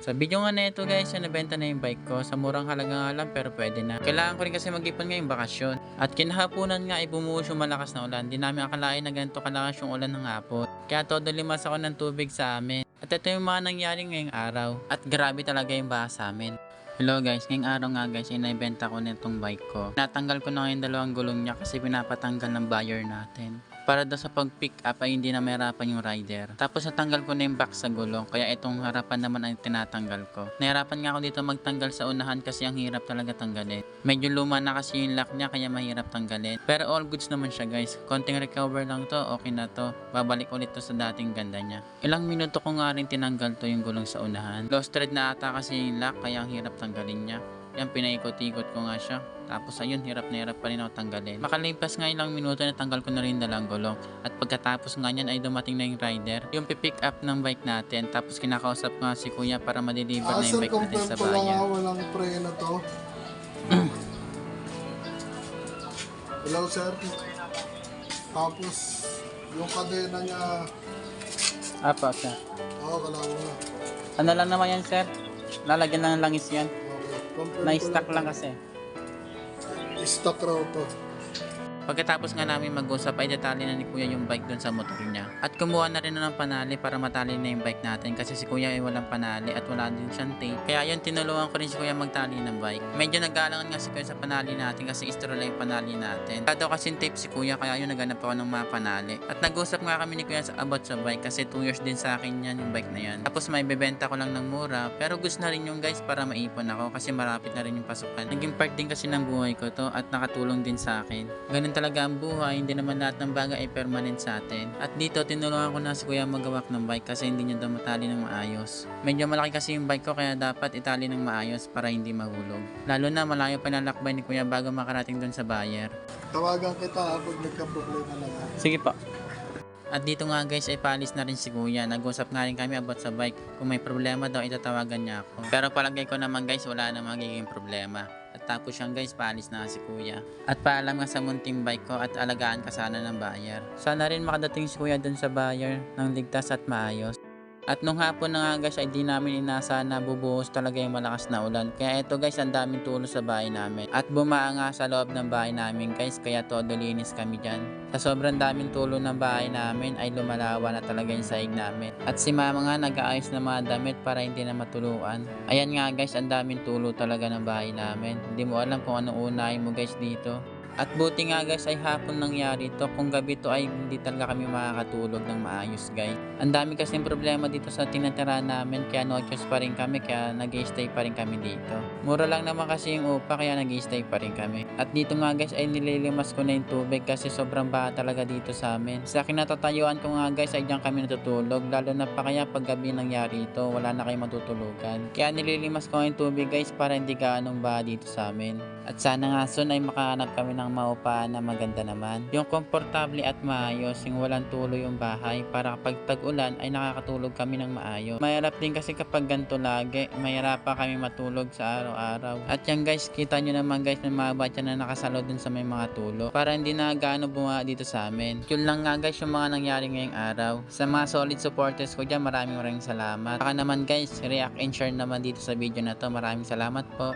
Sa video nga na ito guys, nabenta na yung bike ko. Sa murang halaga nga lang pero pwede na. Kailangan ko rin kasi mag-ipon ngayong bakasyon. At kinahaponan nga ay bumuhos yung malakas na ulan. Di namin akalain na ganito kalakas yung ulan ng hapon. Kaya todo limas ako ng tubig sa amin. At ito yung mga nangyari ngayong araw. At grabe talaga yung baha sa amin. Hello guys, ngayong araw nga guys ay naibenta ko nitong bike ko. Natanggal ko na ngayon dalawang gulong niya kasi pinapatanggal ng buyer natin. Para daw sa pag-pick up ay hindi na mahirapan yung rider. Tapos natanggal ko na yung back sa gulong kaya itong harapan naman ay tinatanggal ko. Nahirapan nga ako dito magtanggal sa unahan kasi ang hirap talaga tanggalin. Medyo luma na kasi yung lock niya kaya mahirap tanggalin. Pero all goods naman siya guys. Konting recover lang to, okay na to. Babalik ulit to sa dating ganda niya. Ilang minuto ko nga rin tinanggal to yung gulong sa unahan. Lost thread na ata kasi yung lock kaya ang hirap tanggalin niya. Yan, pinaikot-ikot ko nga siya. Tapos ayun, hirap na hirap pa rin ako tanggalin. Makalipas nga ilang minuto na tanggal ko na rin dalang gulong. At pagkatapos nga yan ay dumating na yung rider. Yung pipick up ng bike natin. Tapos kinakausap nga si kuya para ma-deliver na yung bike natin sa bayan. Walang preno to. Hello sir. Tapos yung kadena niya. Apa, sir. Kalaw na. Ano lang naman yan, sir? Lalagyan lang ng langis yan. Okay. Na-stock lang kasi. Stock raw to. Pagkatapos nga namin mag-usap ay detali na ni kuya yung bike dun sa motor niya. At kumuha na rin na ng panali para matali na yung bike natin kasi si kuya ay walang panali at wala din siyang tape. Kaya yun, tinulungan ko rin si kuya magtali ng bike. Medyo nagalangan nga si kuya sa panali natin kasi istro lang yung panali natin. Wala daw kasing tape si kuya kaya yun naghanap ako ng mga panali. At nag-usap nga kami ni kuya about sa bike kasi 2 years din sa akin yan yung bike na yan. Tapos may bebenta ko lang ng mura pero gusto na rin yung guys para maipon ako kasi marapit na rin yung pasukan. Naging part din kasi ng buhay ko to at nakatulong din sa akin. Ganun talaga ang buhay, hindi naman lahat ng bagay ay permanent sa atin. At dito, tinulungan ko na si kuya magawak ng bike kasi hindi niya daw matali ng maayos. Medyo malaki kasi yung bike ko kaya dapat itali ng maayos para hindi mahulog. Lalo na malayo pa nalakbay ni kuya bago makarating doon sa buyer. Tawagan kita pag nagka-problema lang. Sige po. At dito nga guys ay paalis na rin si kuya. Nag-usap nga rin kami about sa bike. Kung may problema daw itatawagan niya ako. Pero palagay ko naman guys wala na magiging problema. At tapos siyang guys paalis na si kuya. At paalam nga sa munting bike ko at alagaan ka sana ng buyer. Sana rin makadating si kuya dun sa buyer ng ligtas at maayos. At nung hapon na nga guys ay di namin inaasahan na bubuhos talaga yung malakas na ulan. Kaya ito guys ang daming tulo sa bahay namin. At bumaa nga sa loob ng bahay namin guys kaya todo linis kami dyan. Sa sobrang daming tulo ng bahay namin ay lumalawa na talaga yung sahig namin. At si mama nga nag-aayos ng mga damit para hindi na matuluan. Ayan nga guys ang daming tulo talaga ng bahay namin. Hindi mo alam kung anong unahin mo guys dito. At buti nga guys ay hapon nangyari to. Kung gabi to ay hindi talaga kami makakatulog ng maayos guys. Ang dami kasing problema dito sa tinatira namin kaya no choice pa rin kami kaya nag-stay pa rin kami dito. Mura lang naman kasi yung upa kaya nag-stay pa rin kami. At dito nga guys ay nililimas ko na yung tubig kasi sobrang baha talaga dito sa amin. Sa kinatatayuan ko nga guys ay diyan kami natutulog lalo na pa kaya pag gabi nangyari ito wala na kayong matutulugan. Kaya nililimas ko yung tubig guys para hindi gaanong baha dito sa amin. At sana nga soon ay makahanap kami ng maupahan na maganda naman. Yung komportable at maayos, yung walang tulo yung bahay para kapag tag-ulan ay nakakatulog kami ng maayos. Mahirap din kasi kapag ganito lagi, mahirap pa kami matulog sa araw-araw. At yan guys, kita nyo naman guys may mga batya na nakasalo dun sa may mga tulo para hindi na gaano bumaha dito sa amin. Yun lang nga guys yung mga nangyari ngayong araw. Sa mga solid supporters ko dyan, maraming salamat. Saka naman guys, react and share naman dito sa video na to. Maraming salamat po.